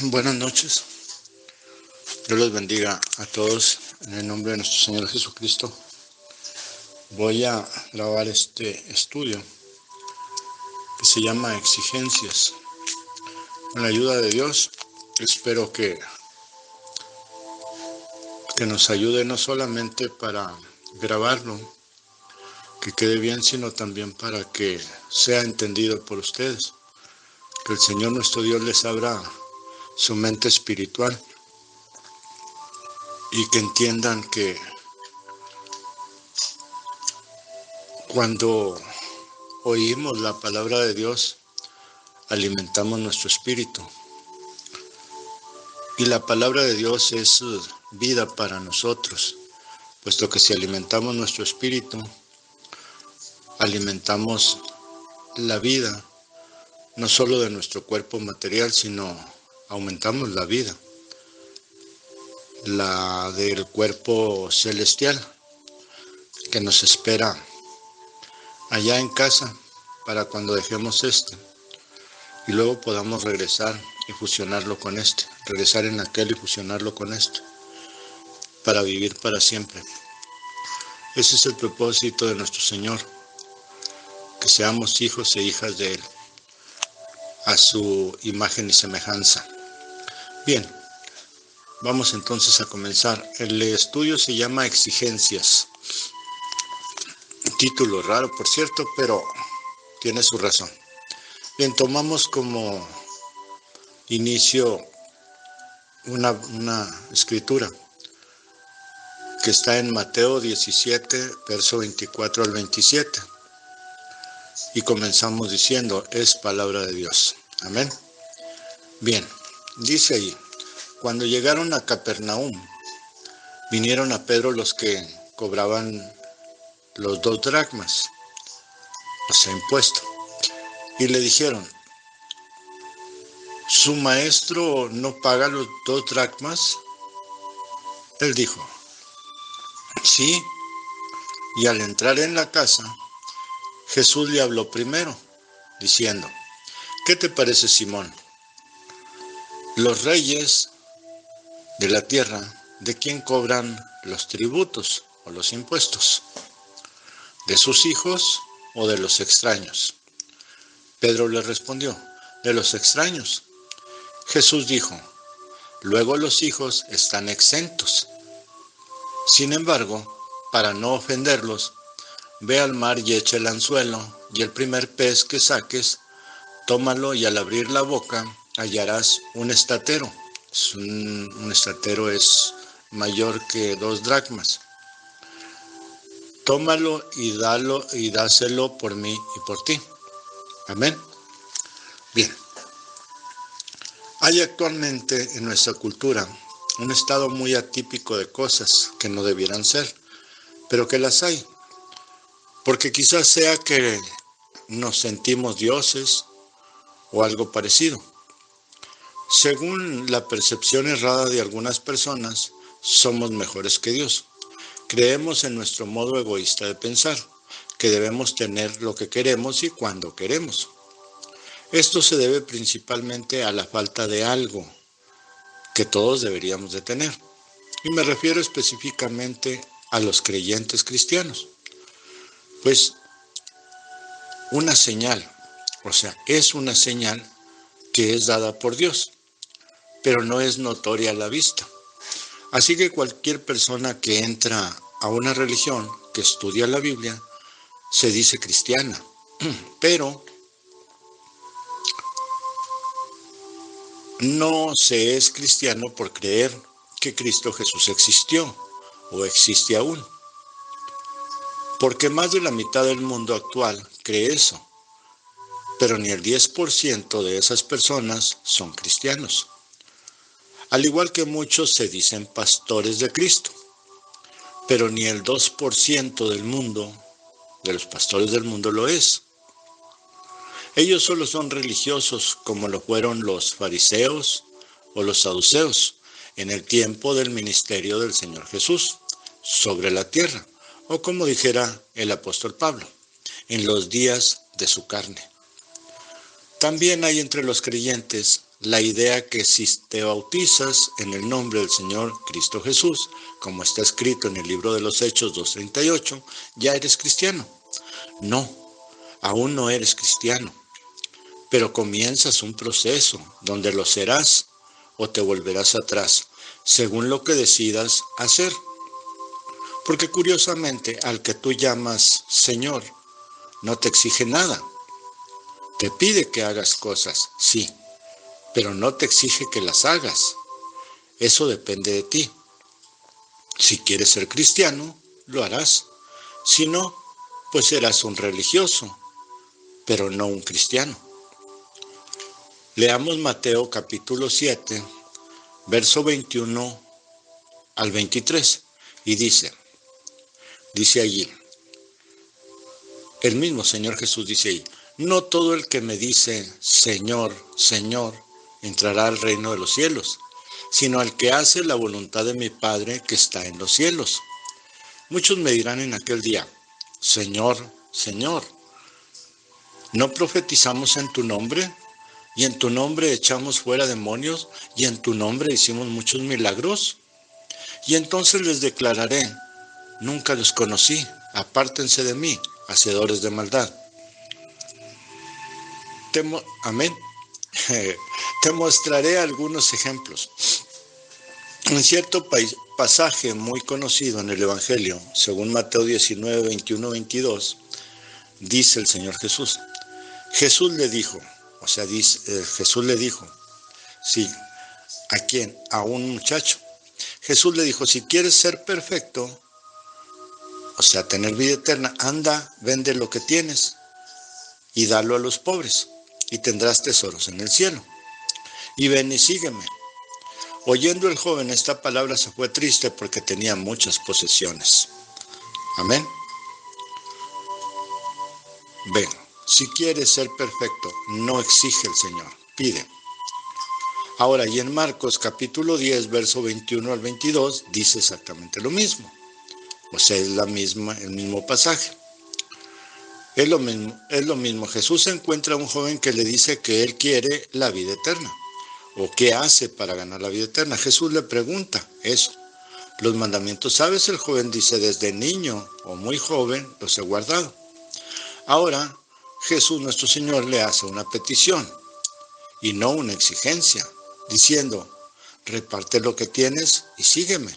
Buenas noches. Dios los bendiga a todos en el nombre de nuestro Señor Jesucristo. Voy a grabar este estudio que se llama Exigencias. Con la ayuda de Dios, espero que nos ayude no solamente para grabarlo, que quede bien, sino también para que sea entendido por ustedes. Que el Señor nuestro Dios les abra su mente espiritual y que entiendan que cuando oímos la palabra de Dios, alimentamos nuestro espíritu. Y la palabra de Dios es vida para nosotros, puesto que si alimentamos nuestro espíritu, alimentamos la vida, no solo de nuestro cuerpo material, sino aumentamos la vida, la del cuerpo celestial, que nos espera allá en casa para cuando dejemos y luego podamos regresar y fusionarlo con regresar en aquel y fusionarlo con para vivir para siempre. Ese es el propósito de nuestro Señor, que seamos hijos e hijas de Él, a su imagen y semejanza. Bien, vamos entonces a comenzar. El estudio se llama Exigencias. Título raro, por cierto, pero tiene su razón. Bien, tomamos como inicio una escritura que está en Mateo 17, verso 24 al 27. Y comenzamos diciendo, es palabra de Dios. Amén. Bien, dice ahí, cuando llegaron a Capernaum, vinieron a Pedro los que cobraban los 2 dracmas, o sea, impuesto, y le dijeron, ¿su maestro no paga los 2 dracmas? Él dijo, sí, y al entrar en la casa, Jesús le habló primero, diciendo, ¿qué te parece, Simón? Los reyes de la tierra, ¿de quién cobran los tributos o los impuestos? ¿De sus hijos o de los extraños? Pedro le respondió, de los extraños. Jesús dijo, luego los hijos están exentos. Sin embargo, para no ofenderlos, ve al mar y echa el anzuelo, y el primer pez que saques, tómalo y al abrir la boca hallarás un estatero. Un estatero es mayor que 2 dracmas. Tómalo y dáselo por mí y por ti. Amén. Bien. Hay actualmente en nuestra cultura un estado muy atípico de cosas que no debieran ser, pero que las hay. Porque quizás sea que nos sentimos dioses o algo parecido. Según la percepción errada de algunas personas, somos mejores que Dios. Creemos en nuestro modo egoísta de pensar, que debemos tener lo que queremos y cuando queremos. Esto se debe principalmente a la falta de algo que todos deberíamos de tener. Y me refiero específicamente a los creyentes cristianos. Pues una señal, es una señal que es dada por Dios, pero no es notoria a la vista. Así que cualquier persona que entra a una religión, que estudia la Biblia, se dice cristiana, pero no se es cristiano por creer que Cristo Jesús existió o existe aún. Porque más de la mitad del mundo actual cree eso, pero ni el 10% de esas personas son cristianos. Al igual que muchos se dicen pastores de Cristo, pero ni el 2% del mundo, de los pastores del mundo, lo es. Ellos solo son religiosos como lo fueron los fariseos o los saduceos en el tiempo del ministerio del Señor Jesús sobre la tierra, o como dijera el apóstol Pablo, en los días de su carne. También hay entre los creyentes la idea que si te bautizas en el nombre del Señor Cristo Jesús, como está escrito en el libro de los Hechos 2:38, ya eres cristiano. No, aún no eres cristiano, pero comienzas un proceso donde lo serás o te volverás atrás, según lo que decidas hacer. Porque curiosamente, al que tú llamas Señor, no te exige nada. Te pide que hagas cosas, sí, pero no te exige que las hagas. Eso depende de ti. Si quieres ser cristiano, lo harás. Si no, pues serás un religioso, pero no un cristiano. Leamos Mateo capítulo 7, verso 21 al 23, y dice allí, el mismo Señor Jesús dice ahí, no todo el que me dice, Señor, Señor, entrará al reino de los cielos, sino al que hace la voluntad de mi Padre que está en los cielos. Muchos me dirán en aquel día, Señor, Señor, ¿no profetizamos en tu nombre? ¿Y en tu nombre echamos fuera demonios? ¿Y en tu nombre hicimos muchos milagros? Y entonces les declararé, nunca los conocí, apártense de mí, hacedores de maldad. Amén. Te mostraré algunos ejemplos. En cierto pasaje muy conocido en el Evangelio, según Mateo 19, 21, 22, dice el Señor Jesús. Jesús le dijo, sí, ¿a quién? A un muchacho. Jesús le dijo, si quieres ser perfecto, o sea, tener vida eterna, anda, vende lo que tienes y dalo a los pobres, y tendrás tesoros en el cielo. Y ven y sígueme. Oyendo el joven esta palabra se fue triste porque tenía muchas posesiones. Amén. Ven, si quieres ser perfecto, no exige el Señor, pide. Ahora, y en Marcos capítulo 10, verso 21 al 22, dice exactamente lo mismo. O sea, es el mismo pasaje. Es lo mismo. Jesús encuentra a un joven que le dice que él quiere la vida eterna. ¿O qué hace para ganar la vida eterna? Jesús le pregunta eso. Los mandamientos, ¿sabes? El joven dice, desde niño o muy joven los he guardado. Ahora, Jesús nuestro Señor le hace una petición y no una exigencia, diciendo, reparte lo que tienes y sígueme.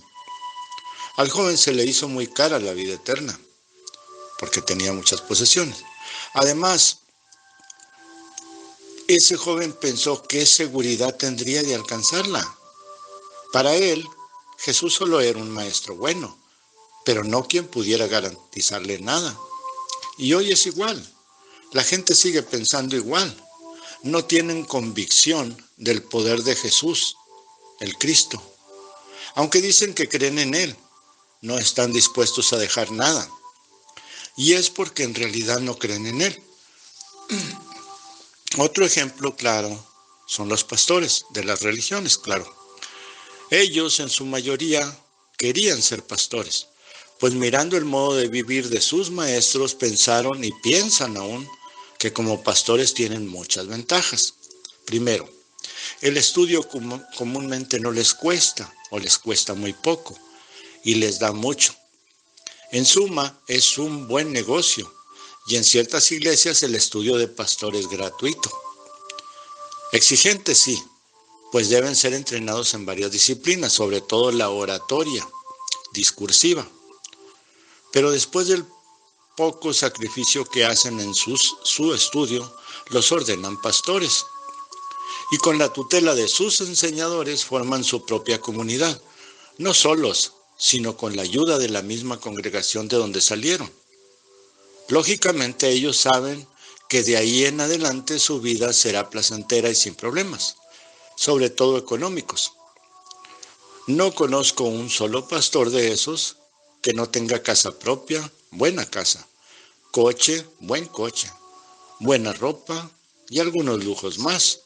Al joven se le hizo muy cara la vida eterna, porque tenía muchas posesiones. Además, ese joven pensó qué seguridad tendría de alcanzarla. Para él, Jesús solo era un maestro bueno, pero no quien pudiera garantizarle nada. Y hoy es igual. La gente sigue pensando igual. No tienen convicción del poder de Jesús, el Cristo. Aunque dicen que creen en Él, no están dispuestos a dejar nada. Y es porque en realidad no creen en Él. Otro ejemplo claro son los pastores de las religiones, claro. Ellos en su mayoría querían ser pastores, pues mirando el modo de vivir de sus maestros pensaron y piensan aún que como pastores tienen muchas ventajas. Primero, el estudio comúnmente no les cuesta o les cuesta muy poco y les da mucho. En suma, es un buen negocio. Y en ciertas iglesias el estudio de pastor es gratuito. Exigente sí, pues deben ser entrenados en varias disciplinas, sobre todo la oratoria discursiva. Pero después del poco sacrificio que hacen en su estudio, los ordenan pastores. Y con la tutela de sus enseñadores forman su propia comunidad, no solos, sino con la ayuda de la misma congregación de donde salieron. Lógicamente ellos saben que de ahí en adelante su vida será placentera y sin problemas, sobre todo económicos. No conozco un solo pastor de esos que no tenga casa propia, buena casa, coche, buen coche, buena ropa y algunos lujos más,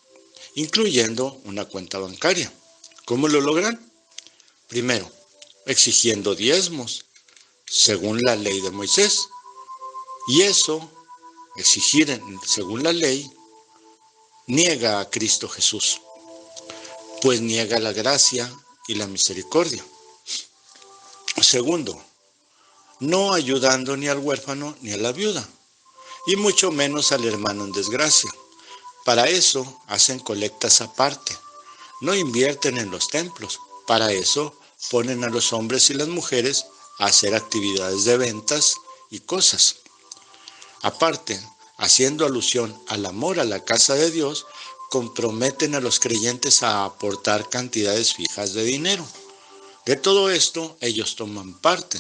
incluyendo una cuenta bancaria. ¿Cómo lo logran? Primero, exigiendo diezmos, según la ley de Moisés. Y eso, exigir según la ley, niega a Cristo Jesús. pues niega la gracia y la misericordia. Segundo, no ayudando ni al huérfano ni a la viuda, y mucho menos al hermano en desgracia. Para eso hacen colectas aparte. No invierten en los templos. Para eso ponen a los hombres y las mujeres a hacer actividades de ventas y cosas. Aparte, haciendo alusión al amor a la casa de Dios, comprometen a los creyentes a aportar cantidades fijas de dinero. De todo esto, ellos toman parte.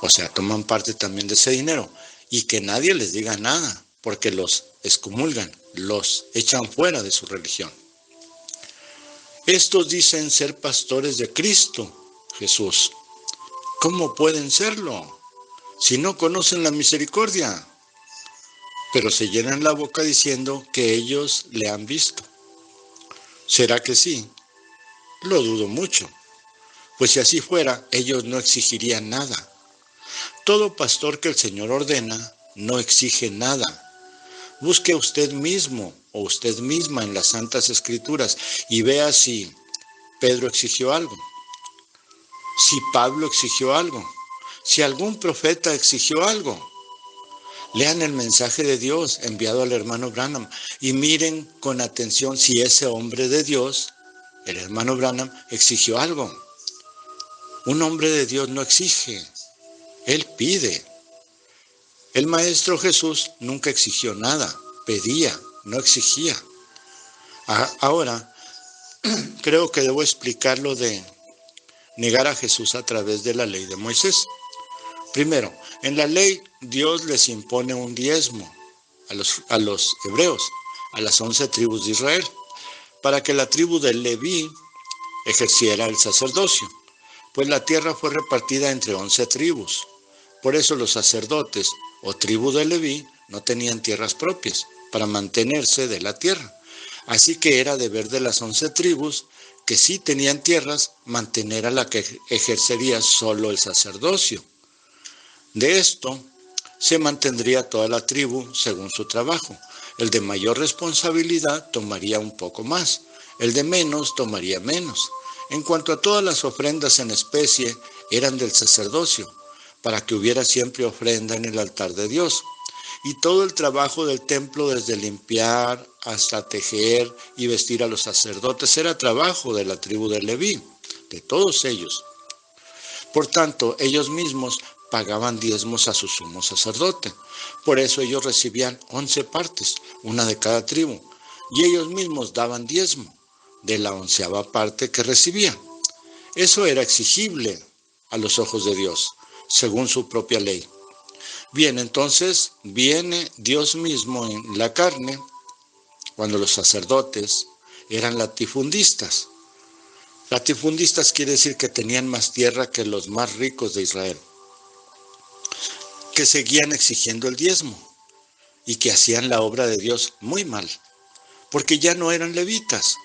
O sea, toman parte también de ese dinero. Y que nadie les diga nada, porque los excomulgan, los echan fuera de su religión. Estos dicen ser pastores de Cristo Jesús. ¿Cómo pueden serlo si no conocen la misericordia? Pero se llenan la boca diciendo que ellos le han visto. ¿Será que sí? Lo dudo mucho, pues si así fuera, ellos no exigirían nada. Todo pastor que el Señor ordena no exige nada. Busque usted mismo o usted misma en las Santas Escrituras y vea si Pedro exigió algo, si Pablo exigió algo, si algún profeta exigió algo. Lean el mensaje de Dios enviado al hermano Branham y miren con atención si ese hombre de Dios, el hermano Branham, exigió algo. Un hombre de Dios no exige, él pide. El Maestro Jesús nunca exigió nada, pedía, no exigía. Ahora, creo que debo explicar lo de negar a Jesús a través de la ley de Moisés. Primero, en la ley Dios les impone un diezmo a los hebreos, a las 11 tribus de Israel, para que la tribu de Leví ejerciera el sacerdocio, pues la tierra fue repartida entre 11 tribus. Por eso los sacerdotes o tribu de Leví no tenían tierras propias para mantenerse de la tierra. Así que era deber de las 11 tribus que sí tenían tierras mantener a la que ejercería solo el sacerdocio. De esto se mantendría toda la tribu según su trabajo. El de mayor responsabilidad tomaría un poco más, el de menos tomaría menos. En cuanto a todas las ofrendas en especie, eran del sacerdocio, para que hubiera siempre ofrenda en el altar de Dios. Y todo el trabajo del templo, desde limpiar hasta tejer y vestir a los sacerdotes, era trabajo de la tribu de Leví, de todos ellos. Por tanto, ellos mismos pagaban diezmos a su sumo sacerdote. Por eso ellos recibían 11 partes, una de cada tribu, y ellos mismos daban diezmo de la 11ª parte que recibían. Eso era exigible a los ojos de Dios, según su propia ley. Bien, entonces viene Dios mismo en la carne, cuando los sacerdotes eran latifundistas. Latifundistas quiere decir que tenían más tierra que los más ricos de Israel, que seguían exigiendo el diezmo y que hacían la obra de Dios muy mal, porque ya no eran levitas.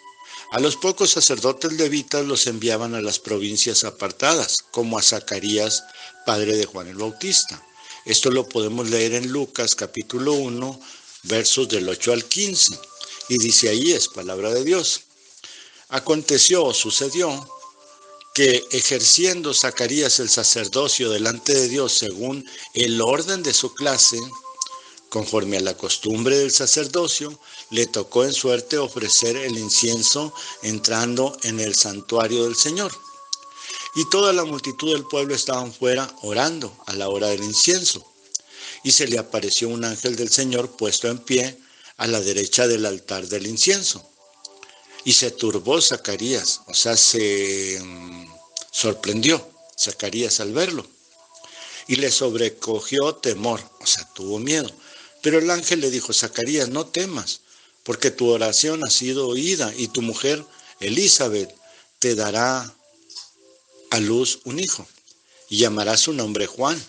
A los pocos sacerdotes levitas los enviaban a las provincias apartadas, como a Zacarías, padre de Juan el Bautista. Esto lo podemos leer en Lucas capítulo 1, versos del 8 al 15, y dice ahí, es palabra de Dios. Aconteció o sucedió que ejerciendo Zacarías el sacerdocio delante de Dios según el orden de su clase, conforme a la costumbre del sacerdocio, le tocó en suerte ofrecer el incienso entrando en el santuario del Señor. Y toda la multitud del pueblo estaban fuera orando a la hora del incienso. Y se le apareció un ángel del Señor puesto en pie a la derecha del altar del incienso. Y se turbó Zacarías, o sea, se sorprendió Zacarías al verlo. Y le sobrecogió temor, o sea, tuvo miedo. Pero el ángel le dijo, Zacarías, no temas, porque tu oración ha sido oída y tu mujer Elizabeth te dará a luz un hijo y llamarás su nombre Juan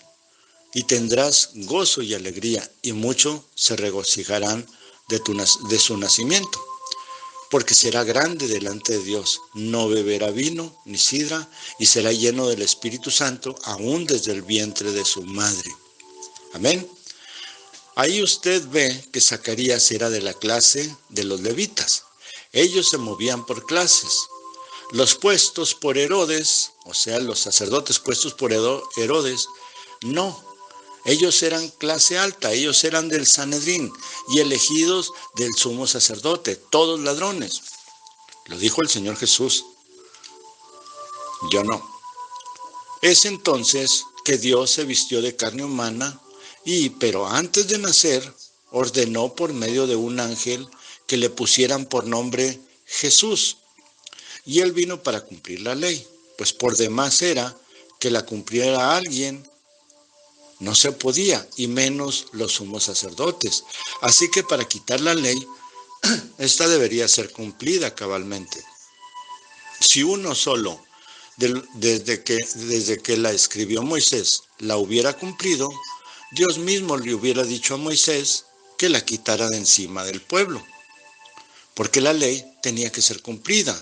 y tendrás gozo y alegría y muchos se regocijarán de su nacimiento, porque será grande delante de Dios, no beberá vino ni sidra y será lleno del Espíritu Santo aún desde el vientre de su madre. Amén. Ahí usted ve que Zacarías era de la clase de los levitas. Ellos se movían por clases. Los puestos por Herodes, o sea, los sacerdotes puestos por Herodes, no. Ellos eran clase alta, ellos eran del Sanedrín y elegidos del sumo sacerdote, todos ladrones. Lo dijo el Señor Jesús. Yo no. Es entonces que Dios se vistió de carne humana pero antes de nacer, ordenó por medio de un ángel que le pusieran por nombre Jesús. Y él vino para cumplir la ley, pues por demás era que la cumpliera alguien. No se podía, y menos los sumos sacerdotes. Así que para quitar la ley, esta debería ser cumplida cabalmente. Si uno solo, desde que la escribió Moisés, la hubiera cumplido, Dios mismo le hubiera dicho a Moisés que la quitara de encima del pueblo, porque la ley tenía que ser cumplida,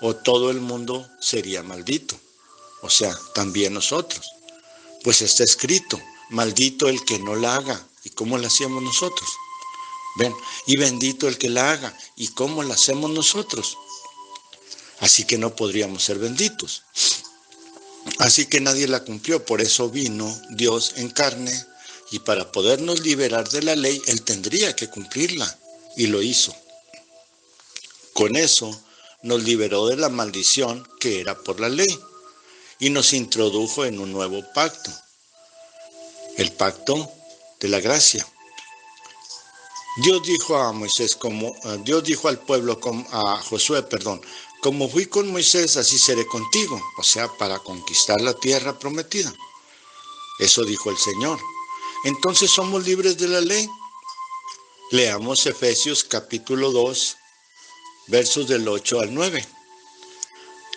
o todo el mundo sería maldito, o sea, también nosotros. Pues está escrito, maldito el que no la haga. ¿Y cómo la hacíamos nosotros? Ven, y bendito el que la haga. ¿Y cómo la hacemos nosotros? Así que no podríamos ser benditos. Así que nadie la cumplió, por eso vino Dios en carne, y para podernos liberar de la ley, Él tendría que cumplirla, y lo hizo. Con eso nos liberó de la maldición que era por la ley, y nos introdujo en un nuevo pacto, el pacto de la gracia. Dios dijo a Moisés, Dios dijo al pueblo, a Josué, como fui con Moisés, así seré contigo, o sea, para conquistar la tierra prometida. Eso dijo el Señor. Entonces somos libres de la ley. Leamos Efesios capítulo 2, versos del 8 al 9.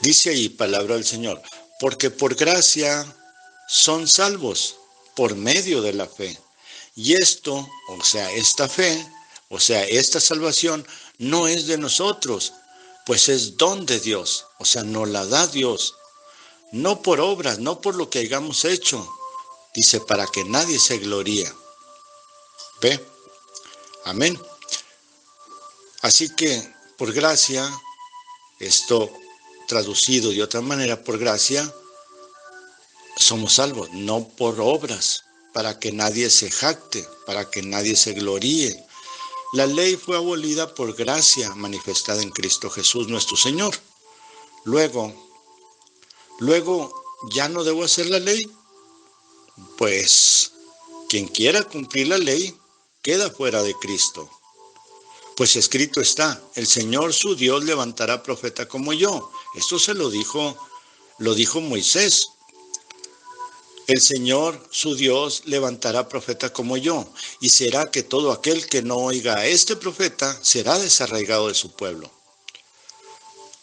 Dice ahí, palabra del Señor, porque por gracia son salvos por medio de la fe. Y esto, o sea, esta fe, o sea, esta salvación no es de nosotros, pues es don de Dios, o sea, nos la da Dios. No por obras, no por lo que hayamos hecho, dice, para que nadie se gloríe. ¿Ve? Amén. Así que, por gracia, esto traducido de otra manera, por gracia, somos salvos, no por obras, para que nadie se jacte, para que nadie se gloríe. La ley fue abolida por gracia manifestada en Cristo Jesús nuestro Señor. Luego, ¿ya no debo hacer la ley? Pues, quien quiera cumplir la ley, queda fuera de Cristo. Pues escrito está, el Señor su Dios levantará profeta como yo. Esto lo dijo Moisés. El Señor, su Dios, levantará profeta como yo, y será que todo aquel que no oiga a este profeta será desarraigado de su pueblo.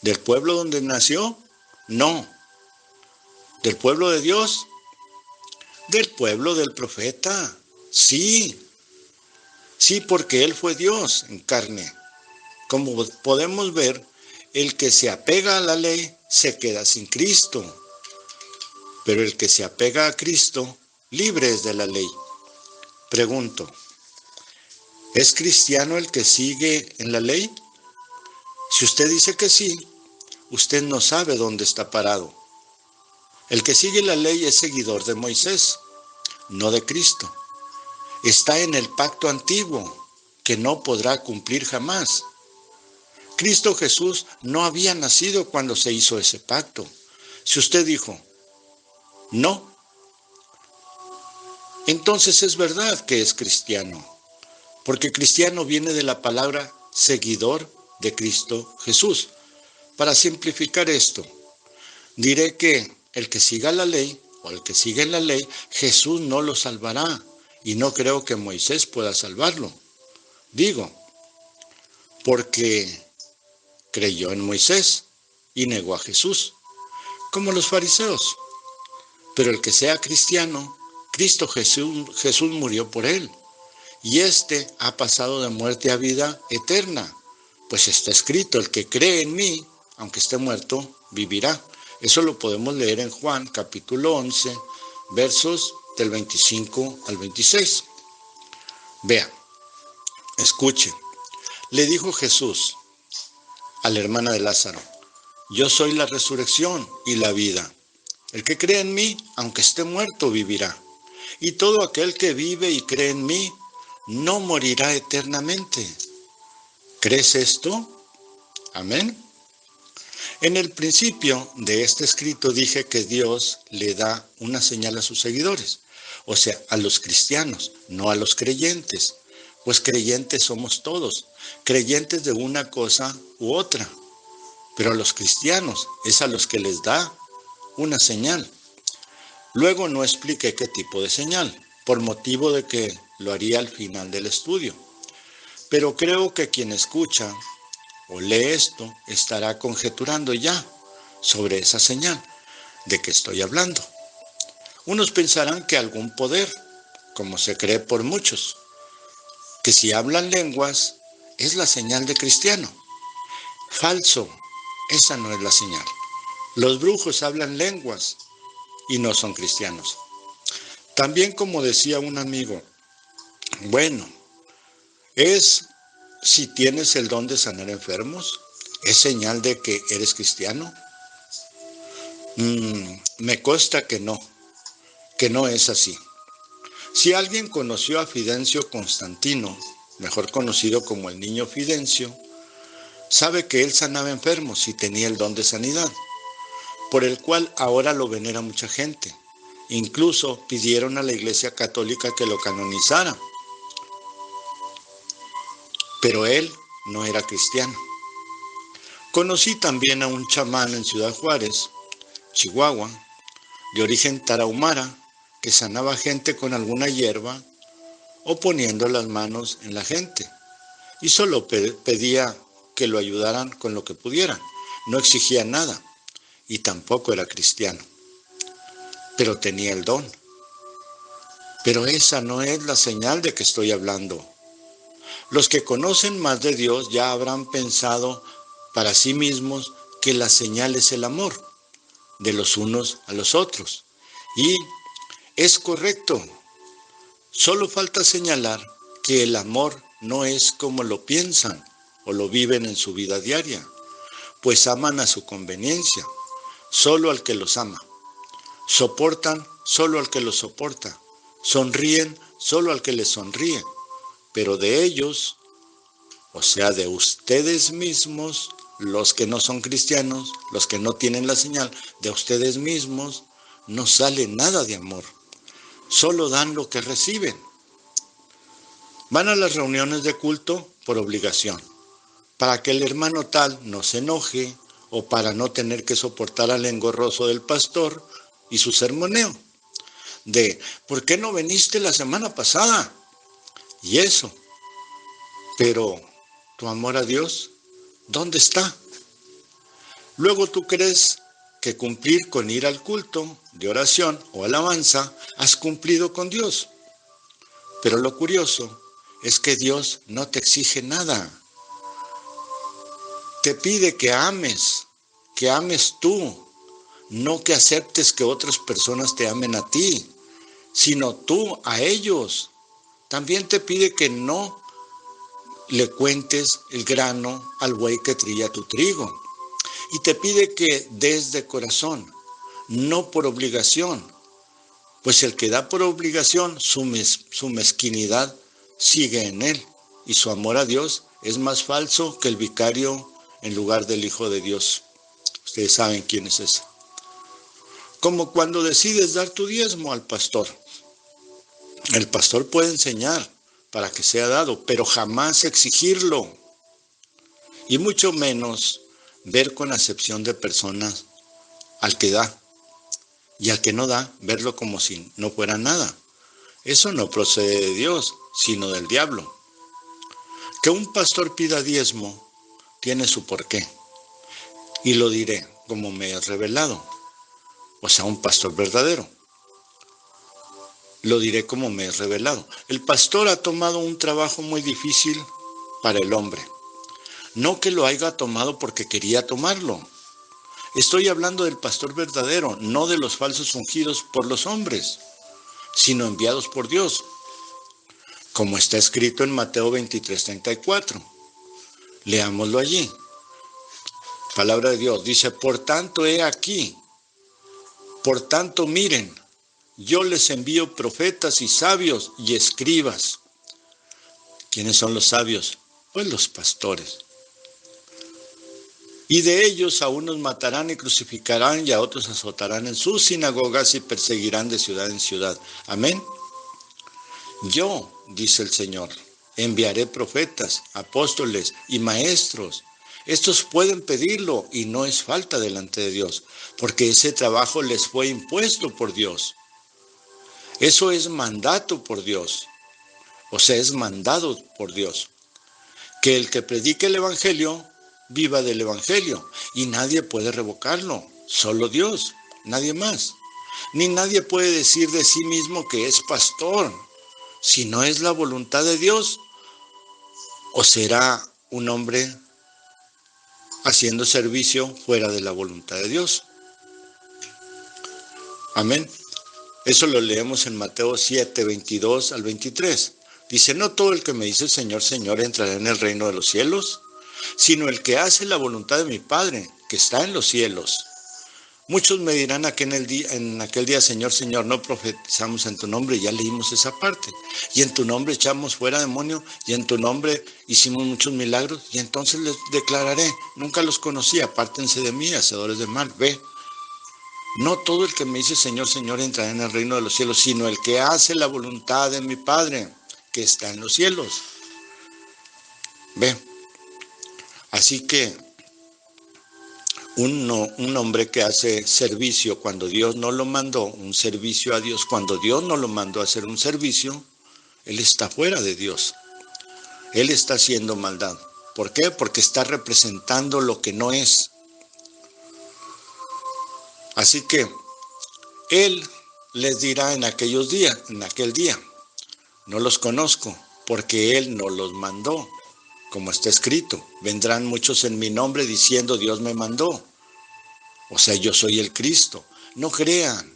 ¿Del pueblo donde nació? No. ¿Del pueblo de Dios? Del pueblo del profeta. Sí, porque Él fue Dios en carne. Como podemos ver, el que se apega a la ley se queda sin Cristo. Pero el que se apega a Cristo, libre es de la ley. Pregunto, ¿es cristiano el que sigue en la ley? Si usted dice que sí, usted no sabe dónde está parado. El que sigue la ley es seguidor de Moisés, no de Cristo. Está en el pacto antiguo, que no podrá cumplir jamás. Cristo Jesús no había nacido cuando se hizo ese pacto. Si usted dijo, no, entonces es verdad que es cristiano, porque cristiano viene de la palabra seguidor de Cristo Jesús. Para simplificar esto, diré que el que siga la ley, o el que sigue la ley, Jesús no lo salvará, y no creo que Moisés pueda salvarlo. Digo, porque creyó en Moisés y negó a Jesús, como los fariseos. Pero el que sea cristiano, Cristo Jesús murió por él, y éste ha pasado de muerte a vida eterna, pues está escrito, el que cree en mí, aunque esté muerto, vivirá. Eso lo podemos leer en Juan capítulo 11, versos del 25 al 26. Vea, escuche, le dijo Jesús, a la hermana de Lázaro: yo soy la resurrección y la vida. El que cree en mí, aunque esté muerto, vivirá. Y todo aquel que vive y cree en mí, no morirá eternamente. ¿Crees esto? Amén. En el principio de este escrito dije que Dios le da una señal a sus seguidores, o sea, a los cristianos, no a los creyentes, pues creyentes somos todos, creyentes de una cosa u otra, pero a los cristianos es a los que les da una señal. Luego no expliqué qué tipo de señal, por motivo de que lo haría al final del estudio, pero creo que quien escucha o lee esto estará conjeturando ya sobre esa señal de que estoy hablando. Unos pensarán que algún poder, como se cree por muchos, que si hablan lenguas es la señal de cristiano. Falso, esa no es la señal. Los brujos hablan lenguas y no son cristianos. También, como decía un amigo, bueno, es si tienes el don de sanar enfermos, ¿es señal de que eres cristiano? Me consta que no es así. Si alguien conoció a Fidencio Constantino, mejor conocido como el niño Fidencio, sabe que él sanaba enfermos y tenía el don de sanidad, por el cual ahora lo venera mucha gente. Incluso pidieron a la Iglesia Católica que lo canonizara. Pero él no era cristiano. Conocí también a un chamán en Ciudad Juárez, Chihuahua, de origen tarahumara, que sanaba gente con alguna hierba o poniendo las manos en la gente, y solo pedía que lo ayudaran con lo que pudieran. No exigía nada y tampoco era cristiano, pero tenía el don. Pero esa no es la señal de que estoy hablando. Los que conocen más de Dios ya habrán pensado para sí mismos que la señal es el amor de los unos a los otros. Y es correcto. Solo falta señalar que el amor no es como lo piensan o lo viven en su vida diaria, pues aman a su conveniencia, solo al que los ama. Soportan solo al que los soporta. Sonríen solo al que les sonríe. Pero de ellos, o sea, de ustedes mismos, los que no son cristianos, los que no tienen la señal, de ustedes mismos no sale nada de amor. Solo dan lo que reciben. Van a las reuniones de culto por obligación, para que el hermano tal no se enoje o para no tener que soportar al engorroso del pastor y su sermoneo. De, ¿por qué no viniste la semana pasada? Y eso. Pero tu amor a Dios, ¿dónde está? Luego tú crees que cumplir con ir al culto de oración o alabanza, has cumplido con Dios. Pero lo curioso es que Dios no te exige nada. Te pide que ames tú, no que aceptes que otras personas te amen a ti, sino tú a ellos. También te pide que no le cuentes el grano al buey que trilla tu trigo. Y te pide que des de corazón, no por obligación. Pues el que da por obligación, su mezquinidad sigue en él. Y su amor a Dios es más falso que el vicario en lugar del Hijo de Dios. Ustedes saben quién es ese. Como cuando decides dar tu diezmo al pastor. El pastor puede enseñar para que sea dado, pero jamás exigirlo. Y mucho menos ver con acepción de personas al que da. Y al que no da, verlo como si no fuera nada. Eso no procede de Dios, sino del diablo. Que un pastor pida diezmo tiene su porqué. Y lo diré como me he revelado. O sea, un pastor verdadero. Lo diré como me he revelado. El pastor ha tomado un trabajo muy difícil para el hombre. No que lo haya tomado porque quería tomarlo. Estoy hablando del pastor verdadero, no de los falsos ungidos por los hombres, sino enviados por Dios. Como está escrito en Mateo 23:34. Leámoslo allí. Palabra de Dios. Dice, por tanto he aquí, por tanto miren, yo les envío profetas y sabios y escribas. ¿Quiénes son los sabios? Pues los pastores. Y de ellos a unos matarán y crucificarán y a otros azotarán en sus sinagogas y perseguirán de ciudad en ciudad. Amén. Yo, dice el Señor, enviaré profetas, apóstoles y maestros. Estos pueden pedirlo y no es falta delante de Dios, porque ese trabajo les fue impuesto por Dios. Eso es mandato por Dios, o sea, es mandado por Dios. Que el que predique el Evangelio viva del Evangelio y nadie puede revocarlo, solo Dios, nadie más. Ni nadie puede decir de sí mismo que es pastor, si no es la voluntad de Dios, o será un hombre haciendo servicio fuera de la voluntad de Dios. Amén. Eso lo leemos en Mateo 7, 22 al 23. Dice, no todo el que me dice Señor, Señor entrará en el reino de los cielos, sino el que hace la voluntad de mi Padre, que está en los cielos. Muchos me dirán en aquel día, Señor, Señor, no profetizamos en tu nombre, ya leímos esa parte. Y en tu nombre echamos fuera demonio, y en tu nombre hicimos muchos milagros, y entonces les declararé, nunca los conocí, apártense de mí, hacedores de mal. Ve, no todo el que me dice Señor, Señor entrará en el reino de los cielos, sino el que hace la voluntad de mi Padre, que está en los cielos. Ve, así que un hombre que hace servicio cuando Dios no lo mandó, un servicio a Dios, cuando Dios no lo mandó a hacer un servicio, él está fuera de Dios. Él está haciendo maldad. ¿Por qué? Porque está representando lo que no es. Así que él les dirá en aquel día, no los conozco, porque él no los mandó. Como está escrito, vendrán muchos en mi nombre diciendo Dios me mandó. O sea, yo soy el Cristo. No crean,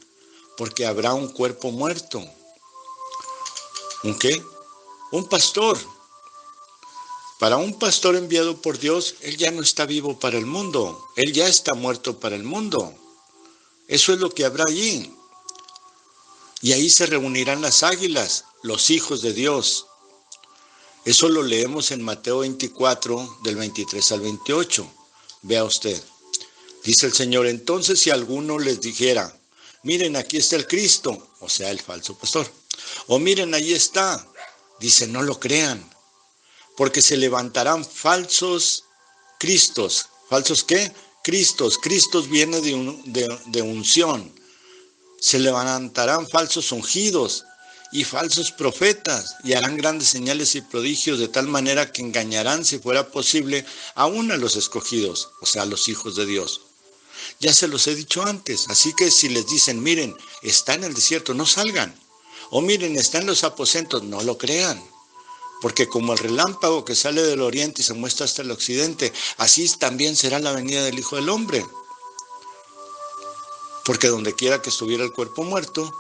porque habrá un cuerpo muerto. ¿Un qué? Un pastor. Para un pastor enviado por Dios, él ya no está vivo para el mundo. Él ya está muerto para el mundo. Eso es lo que habrá allí. Y ahí se reunirán las águilas, los hijos de Dios. Eso lo leemos en Mateo 24, del 23 al 28. Vea usted. Dice el Señor, entonces si alguno les dijera, miren, aquí está el Cristo, o sea, el falso pastor. O miren, ahí está. Dice, no lo crean, porque se levantarán falsos Cristos. ¿Falsos qué? Cristos. Cristos viene de unción. Se levantarán falsos ungidos y falsos profetas, y harán grandes señales y prodigios de tal manera que engañarán, si fuera posible, aún a los escogidos, o sea, a los hijos de Dios. Ya se los he dicho antes, así que si les dicen, miren, está en el desierto, no salgan. O miren, está en los aposentos, no lo crean. Porque como el relámpago que sale del oriente y se muestra hasta el occidente, así también será la venida del Hijo del Hombre. Porque donde quiera que estuviera el cuerpo muerto,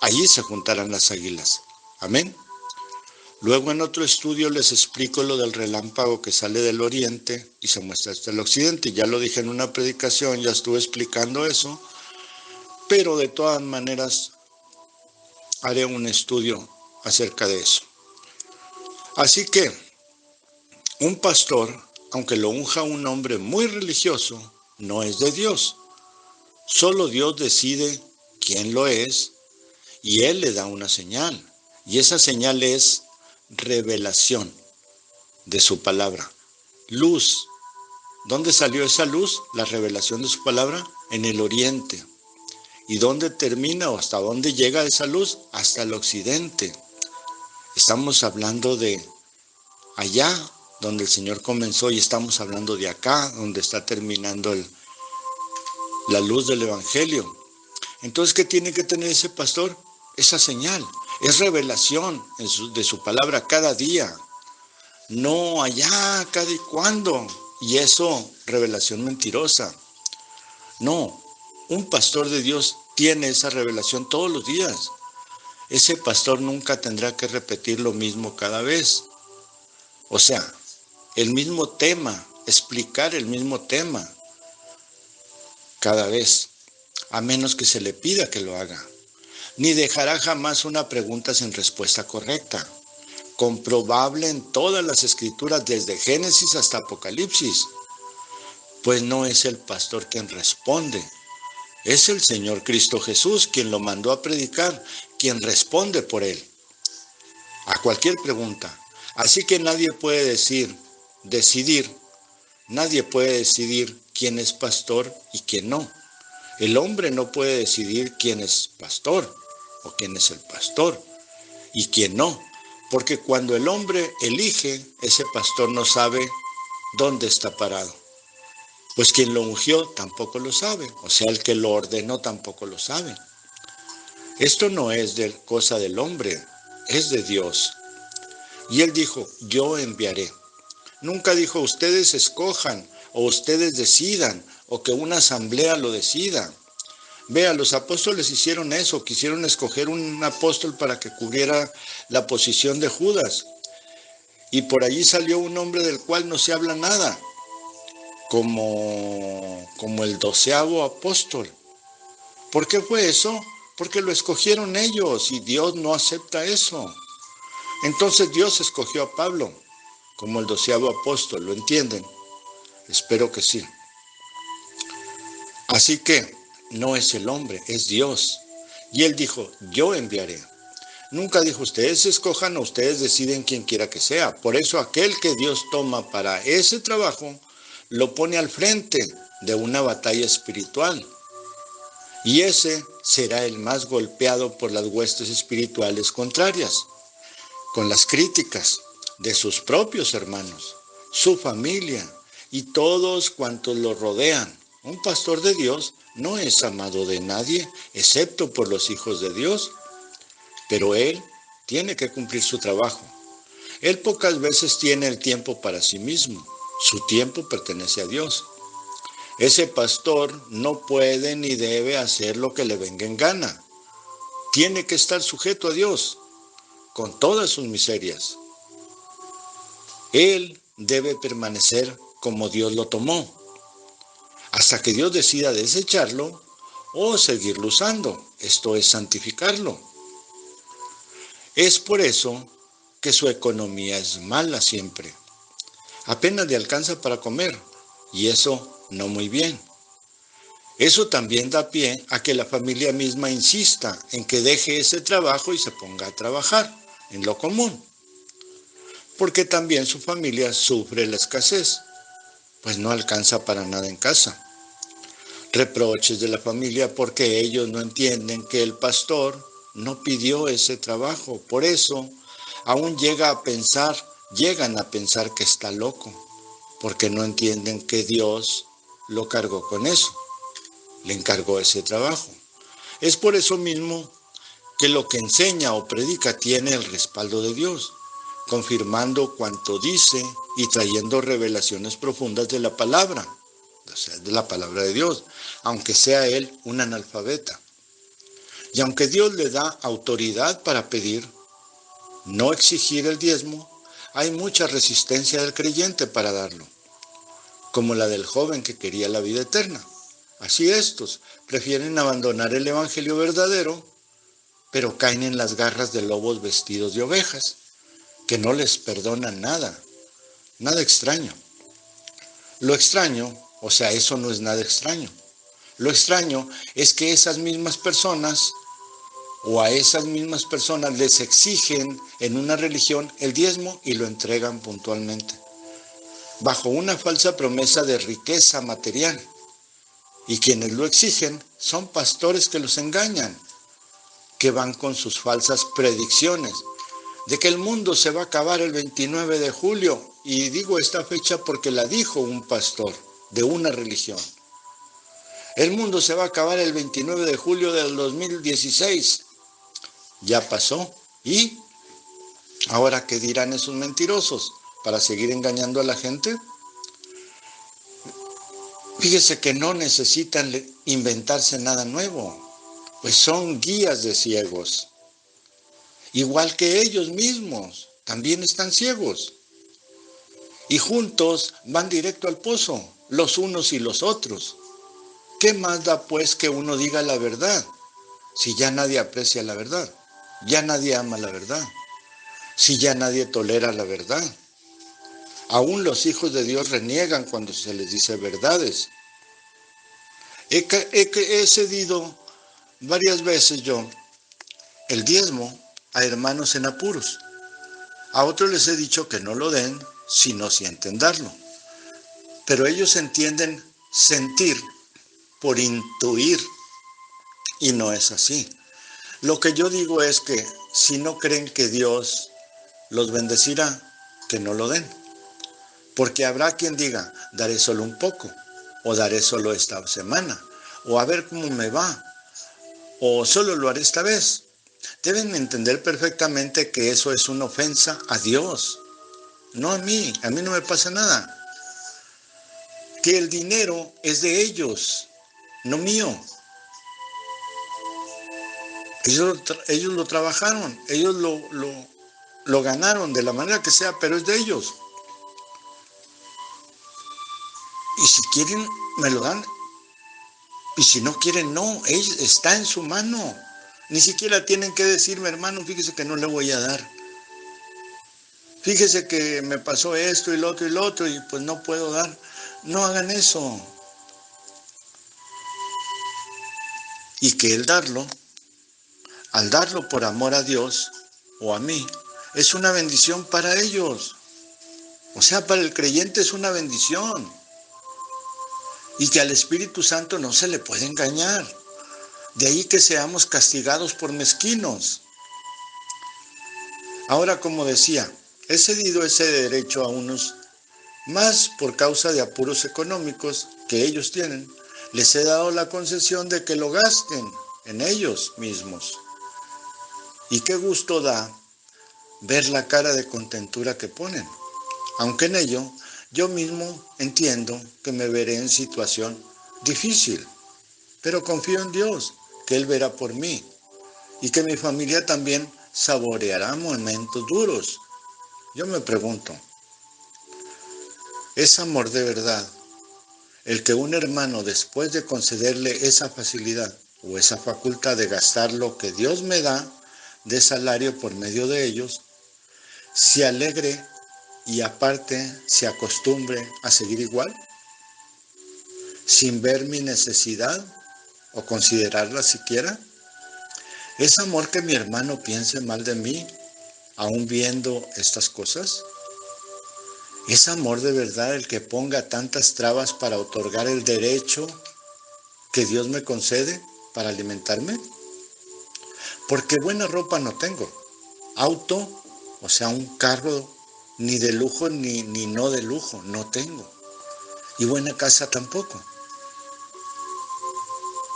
allí se juntarán las águilas. Amén. Luego en otro estudio les explico lo del relámpago que sale del oriente y se muestra hasta el occidente. Ya lo dije en una predicación, ya estuve explicando eso. Pero de todas maneras haré un estudio acerca de eso. Así que un pastor, aunque lo unja un hombre muy religioso, no es de Dios. Solo Dios decide quién lo es y Él le da una señal. Y esa señal es revelación de su palabra. Luz. ¿Dónde salió esa luz? La revelación de su palabra en el oriente. ¿Y dónde termina o hasta dónde llega esa luz? Hasta el occidente. Estamos hablando de allá donde el Señor comenzó y estamos hablando de acá donde está terminando la luz del Evangelio. Entonces, ¿qué tiene que tener ese pastor? Esa señal. Es revelación de su palabra cada día. No allá, cada y cuando. Y eso, revelación mentirosa. No, un pastor de Dios tiene esa revelación todos los días. Ese pastor nunca tendrá que repetir lo mismo cada vez. O sea, el mismo tema, explicar el mismo tema. cada vez, a menos que se le pida que lo haga. Ni dejará jamás una pregunta sin respuesta correcta, comprobable en todas las escrituras desde Génesis hasta Apocalipsis, pues no es el pastor quien responde, es el Señor Cristo Jesús quien lo mandó a predicar, quien responde por él a cualquier pregunta. Así que nadie puede decidir quién es pastor y quién no. El hombre no puede decidir quién es pastor o quién es el pastor y quién no, porque cuando el hombre elige, ese pastor no sabe dónde está parado. Pues quien lo ungió tampoco lo sabe, o sea, el que lo ordenó tampoco lo sabe. Esto no es cosa del hombre, es de Dios. Y él dijo, yo enviaré. Nunca dijo, ustedes escojan, o ustedes decidan, o que una asamblea lo decida. Vea, los apóstoles hicieron eso, quisieron escoger un apóstol para que cubriera la posición de Judas. Y por allí salió un hombre del cual no se habla nada, como el 12º apóstol. ¿Por qué fue eso? Porque lo escogieron ellos y Dios no acepta eso. Entonces Dios escogió a Pablo como el 12º apóstol, ¿lo entienden? Espero que sí. Así que no es el hombre, es Dios. Y él dijo, yo enviaré. Nunca dijo, ustedes escojan o ustedes deciden quién quiera que sea. Por eso aquel que Dios toma para ese trabajo, lo pone al frente de una batalla espiritual. Y ese será el más golpeado por las huestes espirituales contrarias, con las críticas de sus propios hermanos, su familia y todos cuantos lo rodean. Un pastor de Dios no es amado de nadie, excepto por los hijos de Dios, pero él tiene que cumplir su trabajo. Él pocas veces tiene el tiempo para sí mismo, su tiempo pertenece a Dios. Ese pastor no puede ni debe hacer lo que le venga en gana. Tiene que estar sujeto a Dios, con todas sus miserias. Él debe permanecer como Dios lo tomó, hasta que Dios decida desecharlo o seguirlo usando, esto es santificarlo. Es por eso que su economía es mala siempre. Apenas le alcanza para comer, y eso no muy bien. Eso también da pie a que la familia misma insista en que deje ese trabajo y se ponga a trabajar en lo común. Porque también su familia sufre la escasez, pues no alcanza para nada en casa. Reproches de la familia porque ellos no entienden que el pastor no pidió ese trabajo. Por eso aún llegan a pensar que está loco, porque no entienden que Dios lo cargó con eso, le encargó ese trabajo. Es por eso mismo que lo que enseña o predica tiene el respaldo de Dios, confirmando cuanto dice y trayendo revelaciones profundas de la palabra, o sea, de la palabra de Dios, aunque sea él un analfabeta. Y aunque Dios le da autoridad para pedir, no exigir el diezmo, hay mucha resistencia del creyente para darlo, como la del joven que quería la vida eterna. Así estos prefieren abandonar el evangelio verdadero, pero caen en las garras de lobos vestidos de ovejas, que no les perdonan nada extraño. Lo extraño, o sea, eso no es nada extraño. Lo extraño es que esas mismas personas, o a esas mismas personas les exigen en una religión el diezmo y lo entregan puntualmente, bajo una falsa promesa de riqueza material. Y quienes lo exigen son pastores que los engañan, que van con sus falsas predicciones de que el mundo se va a acabar el 29 de julio. Y digo esta fecha porque la dijo un pastor de una religión. El mundo se va a acabar el 29 de julio del 2016. Ya pasó. ¿Y ahora qué dirán esos mentirosos para seguir engañando a la gente? Fíjese que no necesitan inventarse nada nuevo, pues son guías de ciegos. Igual que ellos mismos, también están ciegos. Y juntos van directo al pozo, los unos y los otros. ¿Qué más da pues que uno diga la verdad? Si ya nadie aprecia la verdad, ya nadie ama la verdad, si ya nadie tolera la verdad. Aún los hijos de Dios reniegan cuando se les dice verdades. He cedido varias veces yo el diezmo a hermanos en apuros. A otros les he dicho que no lo den si no sienten darlo. Pero ellos entienden sentir por intuir y no es así. Lo que yo digo es que si no creen que Dios los bendecirá, que no lo den. Porque habrá quien diga, daré solo un poco, o daré solo esta semana, o a ver cómo me va, o solo lo haré esta vez. Deben entender perfectamente que eso es una ofensa a Dios, no a mí no me pasa nada. Que el dinero es de ellos, no mío. Ellos lo trabajaron, ellos lo ganaron de la manera que sea, pero es de ellos. Y si quieren, me lo dan. Y si no quieren, no. Está en su mano. Ni siquiera tienen que decirme, hermano, fíjese que no le voy a dar. Fíjese que me pasó esto y lo otro, y pues no puedo dar. No hagan eso. Y que al darlo por amor a Dios o a mí, es una bendición para ellos. O sea, para el creyente es una bendición. Y que al Espíritu Santo no se le puede engañar. De ahí que seamos castigados por mezquinos. Ahora, como decía, he cedido ese derecho a unos, más por causa de apuros económicos que ellos tienen. Les he dado la concesión de que lo gasten en ellos mismos. Y qué gusto da ver la cara de contentura que ponen. Aunque en ello yo mismo entiendo que me veré en situación difícil, pero confío en Dios, que Él verá por mí y que mi familia también saboreará momentos duros. Yo me pregunto, ¿es amor de verdad el que un hermano, después de concederle esa facilidad o esa facultad de gastar lo que Dios me da de salario por medio de ellos, se alegre y aparte se acostumbre a seguir igual, sin ver mi necesidad o considerarla siquiera? ¿Es amor que mi hermano piense mal de mí, aún viendo estas cosas? ¿Es amor de verdad el que ponga tantas trabas para otorgar el derecho que Dios me concede para alimentarme? Porque buena ropa no tengo, auto, o sea, un carro ni de lujo ni no de lujo, no tengo. Y buena casa tampoco.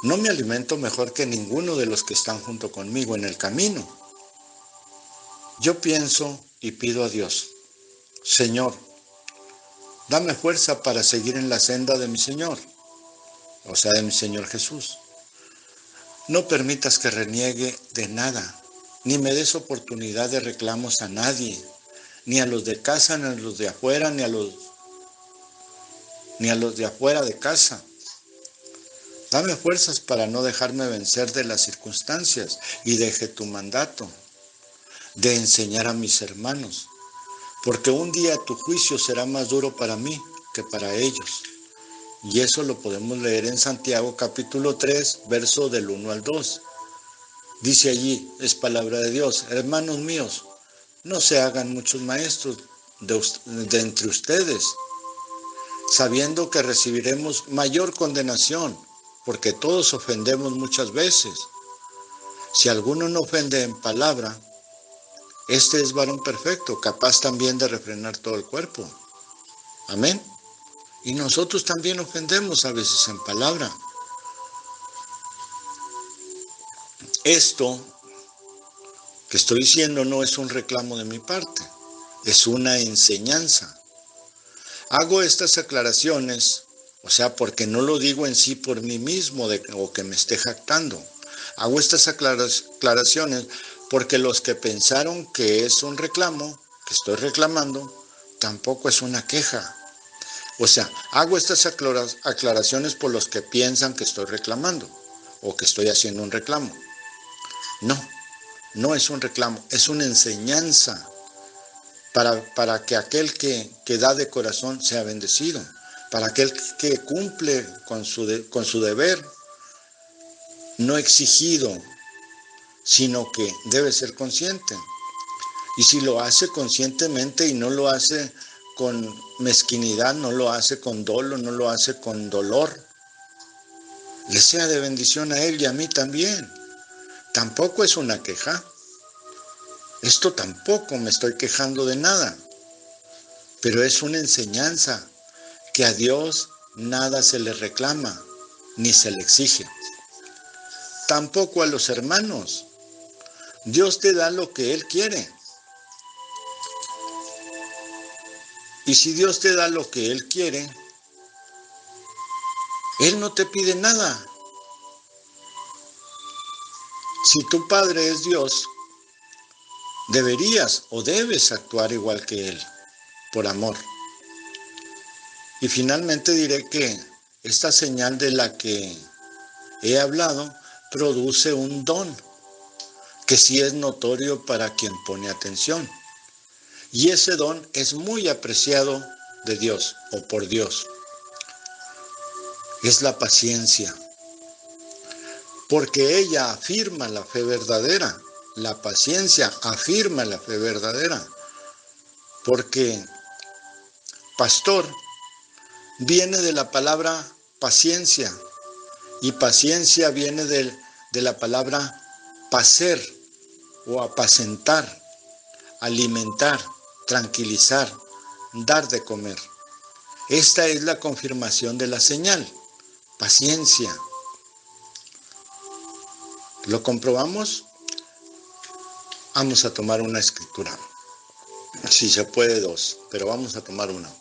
No me alimento mejor que ninguno de los que están junto conmigo en el camino. Yo pienso y pido a Dios, Señor, dame fuerza para seguir en la senda de mi Señor, o sea, de mi Señor Jesús. No permitas que reniegue de nada, ni me des oportunidad de reclamos a nadie, ni a los de casa, ni a los de afuera, ni a los de afuera de casa. Dame fuerzas para no dejarme vencer de las circunstancias y deje tu mandato de enseñar a mis hermanos, porque un día tu juicio será más duro para mí que para ellos. Y eso lo podemos leer en Santiago capítulo 3, verso del 1 al 2. Dice allí, es palabra de Dios, hermanos míos, no se hagan muchos maestros de entre ustedes, sabiendo que recibiremos mayor condenación, porque todos ofendemos muchas veces. Si alguno no ofende en palabra, este es varón perfecto, capaz también de refrenar todo el cuerpo. Amén. Y nosotros también ofendemos a veces en palabra. Esto que estoy diciendo no es un reclamo de mi parte, es una enseñanza. Hago estas aclaraciones, o sea, porque no lo digo en sí por mí mismo o que me esté jactando. Hago estas aclaraciones porque los que pensaron que es un reclamo, que estoy reclamando, tampoco es una queja. O sea, hago estas aclaraciones por los que piensan que estoy reclamando o que estoy haciendo un reclamo. No, no es un reclamo, es una enseñanza para que aquel que da de corazón sea bendecido, para aquel que cumple con su deber, no exigido, sino que debe ser consciente. Y si lo hace conscientemente y no lo hace con mezquinidad, no lo hace con dolo, no lo hace con dolor, le sea de bendición a él y a mí también. Tampoco es una queja. Esto tampoco me estoy quejando de nada. Pero es una enseñanza que a Dios nada se le reclama, ni se le exige. Tampoco a los hermanos. Dios te da lo que Él quiere. Y si Dios te da lo que Él quiere, Él no te pide nada. Si tu Padre es Dios, deberías o debes actuar igual que Él, por amor. Y finalmente diré que esta señal de la que he hablado produce un don, que sí es notorio para quien pone atención. Y ese don es muy apreciado de Dios o por Dios. Es la paciencia, porque ella afirma la fe verdadera. La paciencia afirma la fe verdadera, porque pastor viene de la palabra paciencia, y paciencia viene de la palabra pacer o apacentar, alimentar, tranquilizar, dar de comer. Esta es la confirmación de la señal, paciencia. ¿Lo comprobamos? Vamos a tomar una escritura. Si se puede dos, pero vamos a tomar una.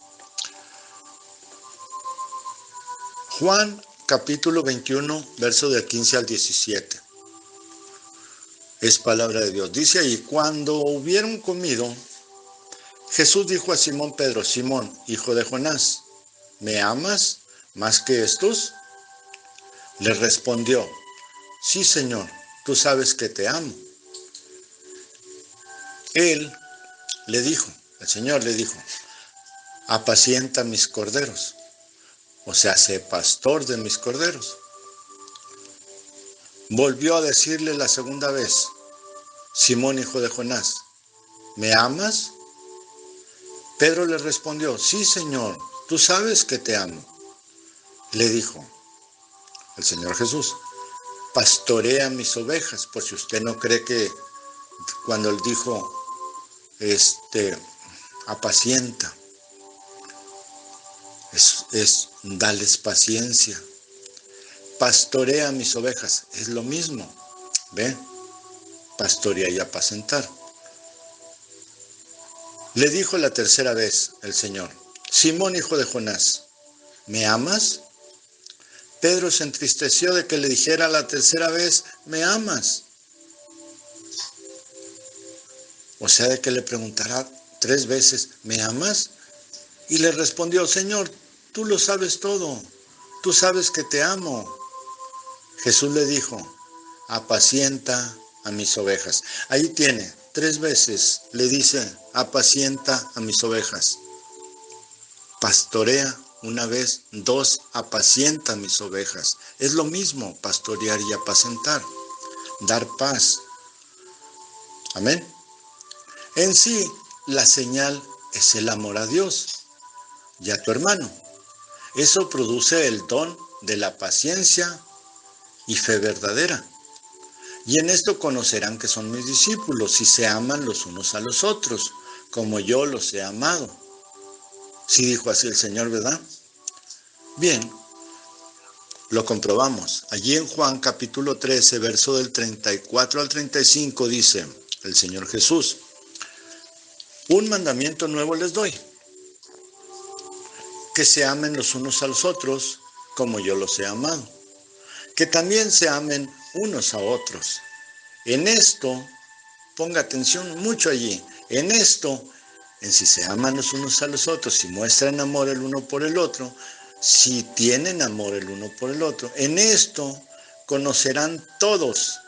Juan capítulo 21, verso del 15 al 17. Es palabra de Dios. Dice ahí, cuando hubieron comido, Jesús dijo a Simón Pedro, Simón, hijo de Jonás, ¿me amas más que estos? Le respondió, sí, Señor, tú sabes que te amo. Él le dijo, el Señor le dijo, apacienta mis corderos. O sea, sé pastor de mis corderos. Volvió a decirle la segunda vez, Simón, hijo de Jonás, ¿me amas? Pedro le respondió, sí, Señor, tú sabes que te amo. Le dijo el Señor Jesús, pastorea mis ovejas, por si usted no cree que cuando él dijo, apacienta, es dales paciencia. Pastorea mis ovejas, es lo mismo, ¿ve? Pastorea y apacentar. Le dijo la tercera vez el Señor, Simón, hijo de Jonás, ¿me amas? Pedro se entristeció de que le dijera la tercera vez, ¿me amas? O sea, de que le preguntara 3 veces, ¿me amas? Y le respondió, Señor, tú lo sabes todo, tú sabes que te amo. Jesús le dijo, apacienta a mis ovejas. Ahí tiene, 3 veces le dice, apacienta a mis ovejas. Pastorea una vez, 2, apacienta a mis ovejas. Es lo mismo, pastorear y apacentar, dar paz. Amén. En sí, la señal es el amor a Dios y a tu hermano. Eso produce el don de la paciencia y fe verdadera. Y en esto conocerán que son mis discípulos, si se aman los unos a los otros, como yo los he amado. Sí dijo así el Señor, ¿verdad? Bien, lo comprobamos. Allí en Juan capítulo 13, verso del 34 al 35 dice el Señor Jesús, un mandamiento nuevo les doy, que se amen los unos a los otros, como yo los he amado. Que también se amen unos a otros. En esto, ponga atención mucho allí, en esto en si se aman los unos a los otros, si muestran amor el uno por el otro, si tienen amor el uno por el otro. En esto conocerán todos.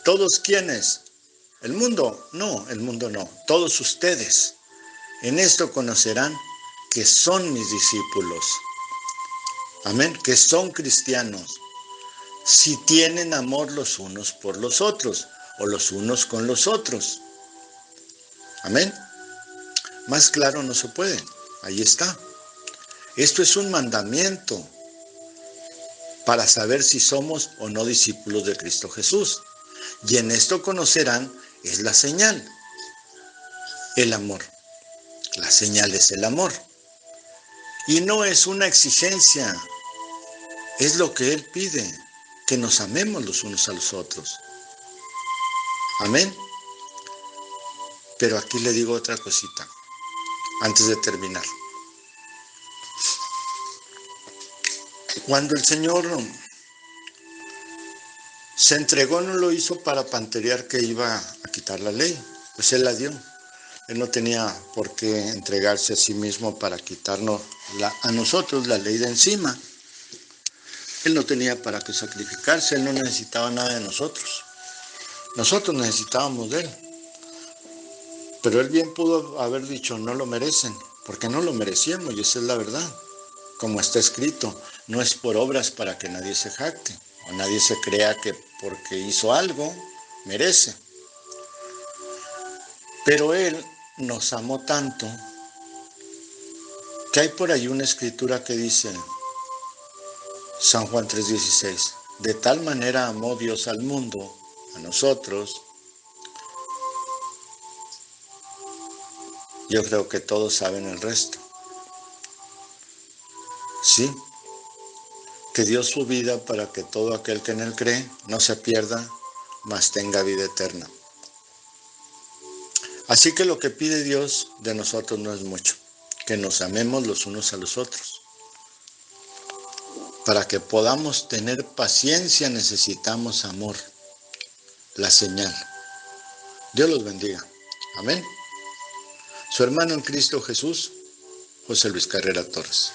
¿Todos quiénes? ¿El mundo? No, el mundo no. Todos ustedes. En esto conocerán que son mis discípulos. Amén. Que son cristianos. Si tienen amor los unos por los otros o los unos con los otros. Amén. Más claro no se puede. Ahí está. Esto es un mandamiento para saber si somos o no discípulos de Cristo Jesús. Y en esto conocerán, es la señal, el amor. La señal es el amor. Y no es una exigencia, es lo que Él pide, que nos amemos los unos a los otros. Amén. Pero aquí le digo otra cosita, antes de terminar. Cuando el Señor se entregó, no lo hizo para panterear que iba a quitar la ley, pues Él la dio. Él no tenía por qué entregarse a sí mismo para quitarnos a nosotros la ley de encima. Él no tenía para qué sacrificarse, Él no necesitaba nada de nosotros. Nosotros necesitábamos de Él. Pero Él bien pudo haber dicho, no lo merecen, porque no lo merecíamos, y esa es la verdad. Como está escrito, no es por obras para que nadie se jacte, o nadie se crea que porque hizo algo, merece. Pero Él nos amó tanto, que hay por ahí una escritura que dice, San Juan 3:16, de tal manera amó Dios al mundo, a nosotros. Yo creo que todos saben el resto. Sí, que dio su vida para que todo aquel que en Él cree no se pierda, mas tenga vida eterna. Así que lo que pide Dios de nosotros no es mucho, que nos amemos los unos a los otros. Para que podamos tener paciencia necesitamos amor, la señal. Dios los bendiga. Amén. Su hermano en Cristo Jesús, José Luis Carrera Torres.